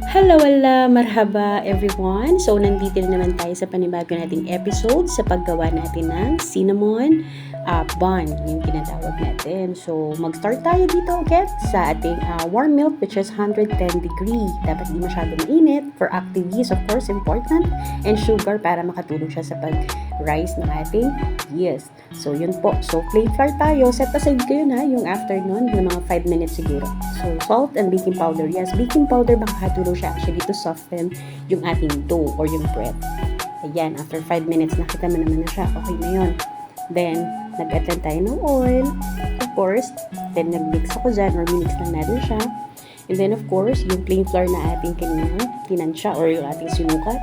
Hello, wala, marhaba everyone. So, nandito na naman tayo sa panibago nating episode sa paggawa natin ng cinnamon bun, yung tinatawag natin. So, mag-start tayo dito again sa ating warm milk which is 110 degree. Dapat di masyado mainit for active yeast, of course, important. And sugar para makatulong siya sa pag-rise ng ating yeast. So, yun po. So, plain flour tayo. Set aside kayo na yung after nun, yung mga 5 minutes siguro. So, salt and baking powder. Yes, baking powder makakatulong siya actually to soften yung ating dough or yung bread. Ayan, after 5 minutes, nakita mo naman na siya. Okay na yun. Then, nag-add lang tayo ng oil. Of course, then nag-mix ako dyan or minix lang natin siya. And then, of course, yung plain flour na ating kinansya or yung ating sinukat.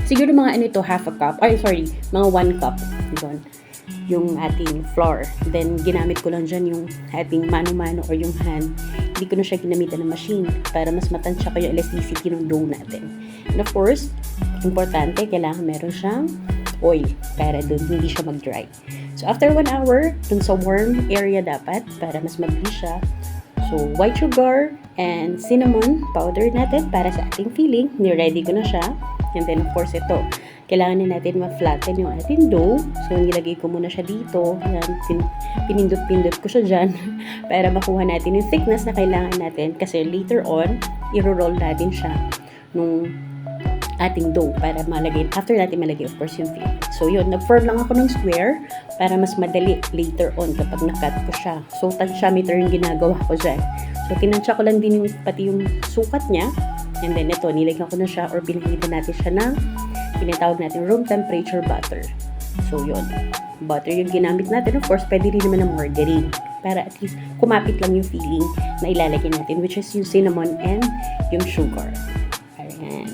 Siguro mga ano ito, half a cup. Mga 1 cup. Doon yung ating flour. Then, ginamit ko lang dyan yung ating mano-mano or yung hand. Hindi ko na siya ginamitan ng machine para mas matansya ko yung elasticity ng dough natin. And of course, importante, kailangan meron siyang oil para doon hindi siya mag-dry. So, after 1 hour, dun sa warm area dapat para mas mabilis siya. So, white sugar and cinnamon powder natin para sa ating filling. Ni-ready ko na siya. And then, of course, ito. Kailangan na natin ma-flatten yung ating dough. So, nilagay ko muna siya dito. Yan, pinindot-pindot ko siya dyan para makuha natin yung thickness na kailangan natin. Kasi later on, i-roll natin siya nung ating dough para malagay. After natin malagay, of course, yung filling. So, yun. Nag-form lang ako ng square para mas madali later on kapag na-cut ko siya. So, tansyameter yung ginagawa ko dyan. So, tinansya ko lang din pati yung sukat niya. And then, ito, nilagyan ko na siya or pinagalitan natin siya ng tinatawag natin room temperature butter. So, yun. Butter yung ginamit natin. Of course, pwede rin naman ng margarine para at least kumapit lang yung filling na ilalagay natin, which is yung cinnamon and yung sugar. Ayan.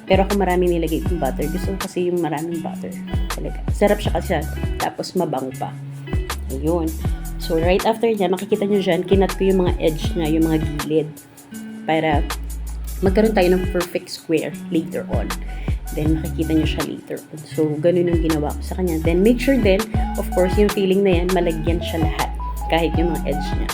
Pero kung maraming nilagay yung butter, gusto ko kasi yung maraming butter. Talaga. Sarap siya kasi. Tapos, mabango pa. Ayun. So, right after niya, makikita nyo dyan, kinat ko yung mga edge niya, yung mga gilid. Para magkaroon tayo ng perfect square later on. Then, makikita nyo siya later on. So, ganun yung ginawa ko sa kanya. Then, make sure din, of course, yung filling na yan, malagyan siya lahat. Kahit yung mga edge niya.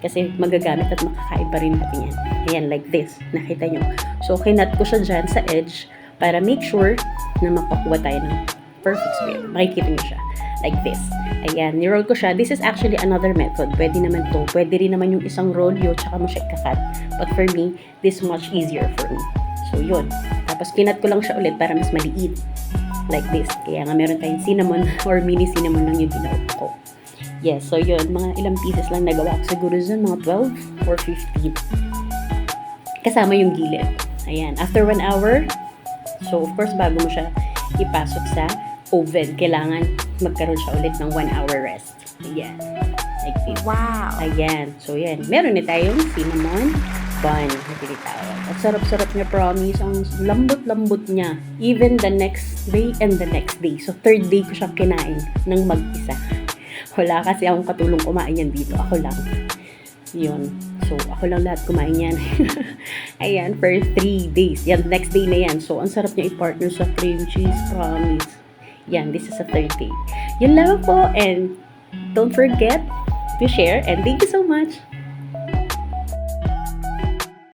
Kasi magagamit at makakain pa rin natin yan. Ayan, like this. Nakita nyo. So, kinat ko siya dyan sa edge para make sure na mapakuha tayo ng perfect square. Makikita nyo siya. Like this. Ayan, niroll ko siya. This is actually another method. Pwede naman to. Pwede rin naman yung isang rolyo tsaka mo siya kakat. But for me, this is much easier for me. So, yun. Tapos, kinat ko lang siya ulit para mas maliit. Like this. Kaya nga meron tayong cinnamon or mini cinnamon lang yung ginawa ko. Yes, so yun. Mga ilang pieces lang nagawa ko. Siguro dyan, mga 12 or 15. Kasama yung gilid. Ayan. After 1 hour, so, of course, bago mo siya ipasok sa oven, kailangan magkaroon siya ulit ng 1 hour rest. Ayan. Like this. Wow! Ayan. So, yan. Meron na tayong cinnamon bun na tinitawag. At sarap-sarap niya, promise. Ang lambot-lambot niya. Even the next day and the next day. So, 3rd day ko siyang kinain ng mag-isa. Wala kasi akong katulong kumain yan dito. Ako lang. Yun. So, ako lang lahat kumain yan. Ayan, for 3 days. Yan, next day na yan. So, ang sarap niya i-partner sa cream cheese, promise. Yan, this is a 3rd day. Yun lang po. And don't forget to share. And thank you so much.